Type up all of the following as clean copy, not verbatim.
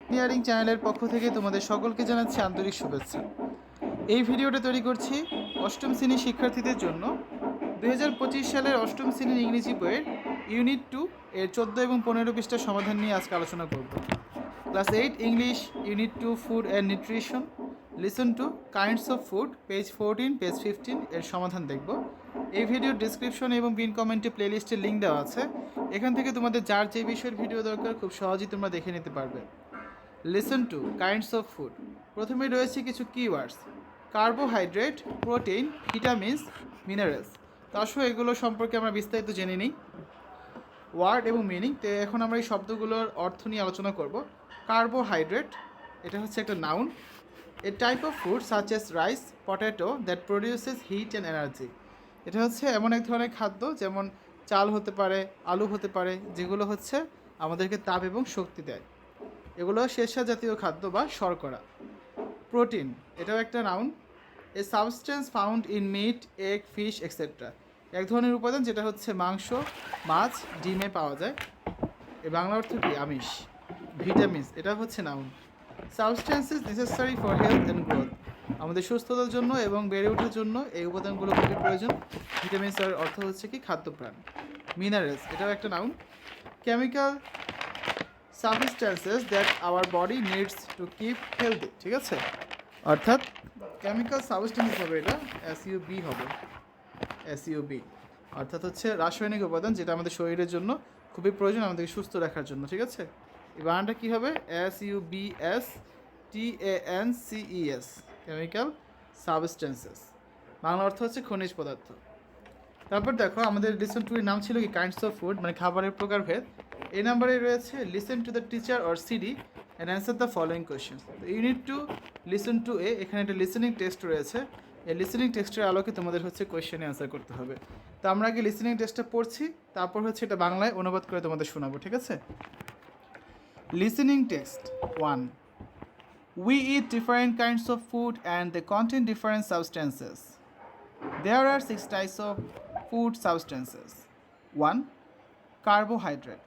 Engineering চ্যানেলের পক্ষ থেকে তোমাদের সকলকে জানাচ্ছি আন্তরিক শুভেচ্ছা। এই ভিডিওটা তৈরি করছি অষ্টম শ্রেণীর শিক্ষার্থীদের জন্য। 2025 সালের অষ্টম শ্রেণীর ইংরেজি বইয়ের ইউনিট 2 এর 14 এবং 15 পৃষ্ঠার সমাধান নিয়ে আজকে আলোচনা করব। Class 8 English unit 2 food and nutrition listen to kinds of food page 14 page 15 এর সমাধান দেখব। এই ভিডিওর ডিসক্রিপশন এবং পিন কমেন্টে প্লেলিস্টের লিঙ্ক দেওয়া আছে। এখান থেকে তোমাদের যার যে বিষয়ের ভিডিও দরকার খুব সহজেই তোমরা দেখে নিতে পারবে। Listen to kinds of food. প্রথমে রয়েছে কিছু keywords: carbohydrate, protein, vitamins, minerals. তো আসলে এগুলো সম্পর্কে আমরা বিস্তারিত জেনে নিই, ওয়ার্ড এবং মিনিং। তো এখন আমরা এই শব্দগুলোর অর্থ নিয়ে আলোচনা করব। কার্বোহাইড্রেট, এটা হচ্ছে একটা noun. A type of food such as rice, potato that produces heat and energy. এটা হচ্ছে এমন এক ধরনের খাদ্য, যেমন চাল হতে পারে, আলু হতে পারে, যেগুলো হচ্ছে আমাদেরকে তাপ এবং শক্তি দেয়। এগুলো শেষা জাতীয় খাদ্য বা শর্করা। প্রোটিন, এটাও একটা noun. A substance found in meat, egg, fish etcetera. এক ধরনের উপাদান যেটা হচ্ছে মাংস, মাছ, ডিমে পাওয়া যায়। এর বাংলা অর্থ কি? আমিষ। ভিটামিনস, এটা হচ্ছে noun. Substances necessary for health and growth. আমাদের সুস্থতার জন্য এবং বেড়ে ওঠার জন্য এই উপাদানগুলো খুবই প্রয়োজন। ভিটামিনসের অর্থ হচ্ছে কি? খাদ্যপ্রাণ। মিনারেলস, এটাও একটা noun. Chemical substances that our body needs to keep healthy. ঠিক আছে, অর্থাৎ কেমিক্যাল সাবস্টেন্সেস হবে, এটা এসইউবি হবে, এসইউবি। অর্থাৎ হচ্ছে রাসায়নিক উপাদান যেটা আমাদের শরীরের জন্য খুবই প্রয়োজন আমাদেরকে সুস্থ রাখার জন্য। ঠিক আছে, এই বানানটা কী হবে? SUBSTANCES, chemical substances. বাংলা অর্থ হচ্ছে খনিজ পদার্থ। তারপর দেখো, আমাদের লিসন টু এর নাম ছিল কি? কাইন্ডস অফ ফুড, মানে খাবারের প্রকারভেদ। এই নাম্বারে রয়েছে listen to the teacher or CD and answer the following question. Unit two listen to A, এখানে একটা লিসেনিং টেস্ট রয়েছে। এই লিসেনিং টেস্টের আলোকে তোমাদের হচ্ছে কোয়েশ্চেনে অ্যান্সার করতে হবে। তো আমরা আগে লিসেনিং টেস্টটা পড়ছি, তারপর হচ্ছে এটা বাংলায় অনুবাদ করে তোমাদের শোনাবো। ঠিক আছে, listening test 1. We eat different kinds of food and they contain different substances. There are 6 types of food substances. 1. Carbohydrate.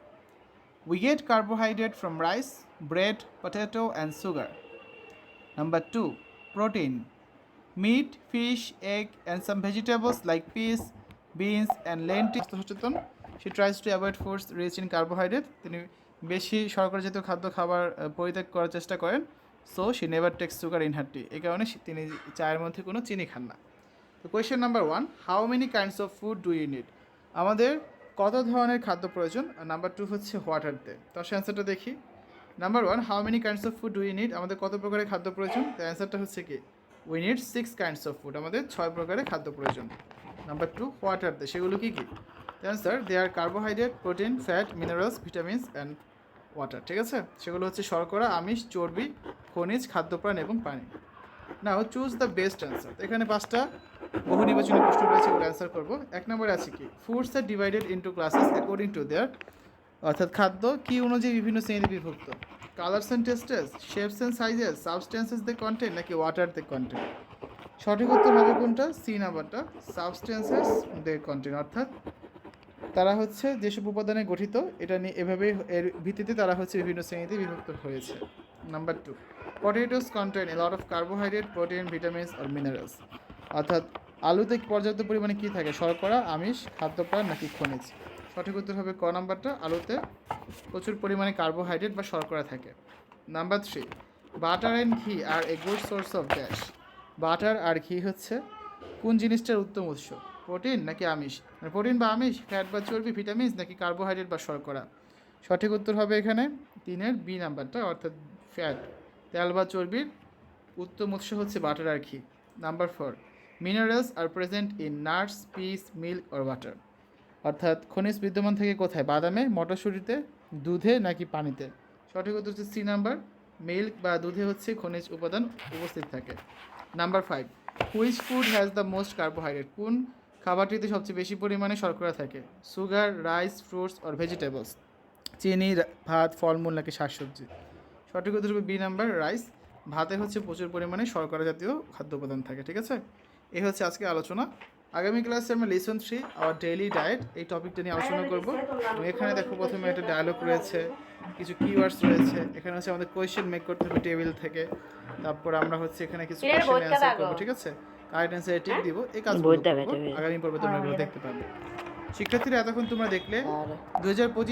We get carbohydrate from rice, bread, potato, and sugar. Number 2. Protein. Meat, fish, egg, and some vegetables like peas, beans, and lentils. She tries to avoid foods rich in carbohydrate. তিনি বেশি শর্করা জাতীয় খাদ্য খাবার পরিত্যাগ করার চেষ্টা করেন। So she never takes sugar in her tea. এই কারণে তিনি চায়ের মধ্যে কোনো চিনি খান না। তো question number 1, how many kinds of food do you need? আমাদের কত ধরনের খাদ্য প্রয়োজন? আর নাম্বার 2 হচ্ছে হোয়াট আর দে। তো অ্যান্সারটা দেখি। Number 1, how many kinds of food do you need? আমাদের কত প্রকারের খাদ্য প্রয়োজন? তো অ্যান্সারটা হচ্ছে কি? We need 6 kinds of food. আমাদের 6 প্রকারের খাদ্য প্রয়োজন। Number 2, what are they? সেগুলো কী কী? Answer, they are carbohydrate, protein, fat, minerals, vitamins and water. ঠিক আছে, সেগুলো হচ্ছে শর্করা, আমিষ, চর্বি, খনিজ, খাদ্যপ্রাণ এবং পানি। নাও চুজ দ্য বেস্ট অ্যান্সার। এখানে 5টা বহু নির্বাচনী প্রশ্ন রয়েছে, ওগুলো অ্যান্সার করবো। 1 নম্বরে আছে কি? Foods are divided into classes according to their, অর্থাৎ খাদ্য কি অনুযায়ী বিভিন্ন শ্রেণীতে বিভক্ত। Colours and tastes, shapes and sizes, substances they contain, নাকি ওয়াটার দে কন্টেন্ট? সঠিক উত্তর হবে কোনটা? সি নাম্বারটা, সাবস্টেন্সেস দে কন্টেন্ট। অর্থাৎ তারা হচ্ছে যেসব উপাদানে গঠিত, এটা নিয়ে এভাবে এর ভিত্তিতে তারা হচ্ছে বিভিন্ন শ্রেণীতে বিভক্ত হয়েছে। Number 2, potatoes contain a lot of carbohydrate, protein, vitamins আর মিনারেলস। অর্থাৎ আলুতে পর্যাপ্ত পরিমাণে কী থাকে? শর্করা, আমিষ, খাদ্যপ্রাণ নাকি খনিজ? সঠিক উত্তর হবে ক নাম্বারটা, আলুতে প্রচুর পরিমাণে কার্বোহাইড্রেট বা শর্করা থাকে। Number 3, butter and ghee are a good source of gas. Butter আর ঘি হচ্ছে কোন জিনিসটার উত্তম উৎস? প্রোটিন নাকি আমিষ? প্রোটিন বা আমিষ, ফ্যাট বা চর্বি, ভিটামিনস নাকি কার্বোহাইড্রেট বা শর্করা? সঠিক উত্তর হবে এখানে 3-এর বি নাম্বারটা, অর্থাৎ ফ্যাট, তেল বা চর্বির উত্তম উৎস হচ্ছে বাটার আর ঘি। Number 4, minerals are present in nuts, peas, milk or water. অর্থাৎ খনিজ বিদ্যমান থাকে কোথায়? বাদামে, মটরশুঁটিতে, দুধে নাকি পানিতে? সঠিক উত্তর হচ্ছে সি নাম্বার, মিল্ক বা দুধে হচ্ছে খনিজ উপাদান উপস্থিত থাকে। Number 5, which food has the most carbohydrate? কোন খাবারটিতে সবচেয়ে বেশি পরিমাণে শর্করা থাকে? Sugar, rice, fruits or vegetables. চিনি, ভাত, ফলমূল নাকি শাকসবজি? সঠিক উত্তর হবে বি নাম্বার, রাইস। ভাতে হচ্ছে প্রচুর পরিমাণে শর্করা জাতীয় খাদ্য উপাদান থাকে। ঠিক আছে, এই হচ্ছে আজকে আলোচনা। আগামী ক্লাসে আমরা লেসন 3 আওয়ার ডেইলি ডায়েট এই টপিকটা নিয়ে আলোচনা করব। এবং এখানে দেখো প্রথমে একটা ডায়লগ রয়েছে, কিছু কিওয়ার্ডস রয়েছে। এখানে হচ্ছে আমাদের কোয়েশ্চেন মেক করতে হবে টেবিল থেকে। তারপর আমরা হচ্ছে এখানে কিছু কোয়েশ্চেন অ্যান্সার করব, ঠিক আছে? কারেক্ট অ্যান্সারে টিক দিব। এই কাজগুলো করব। আগামী পর্বে তোমরা এগুলো দেখতে পাবে। শিক্ষার্থীরা এতক্ষণ তোমরা দেখলে 2025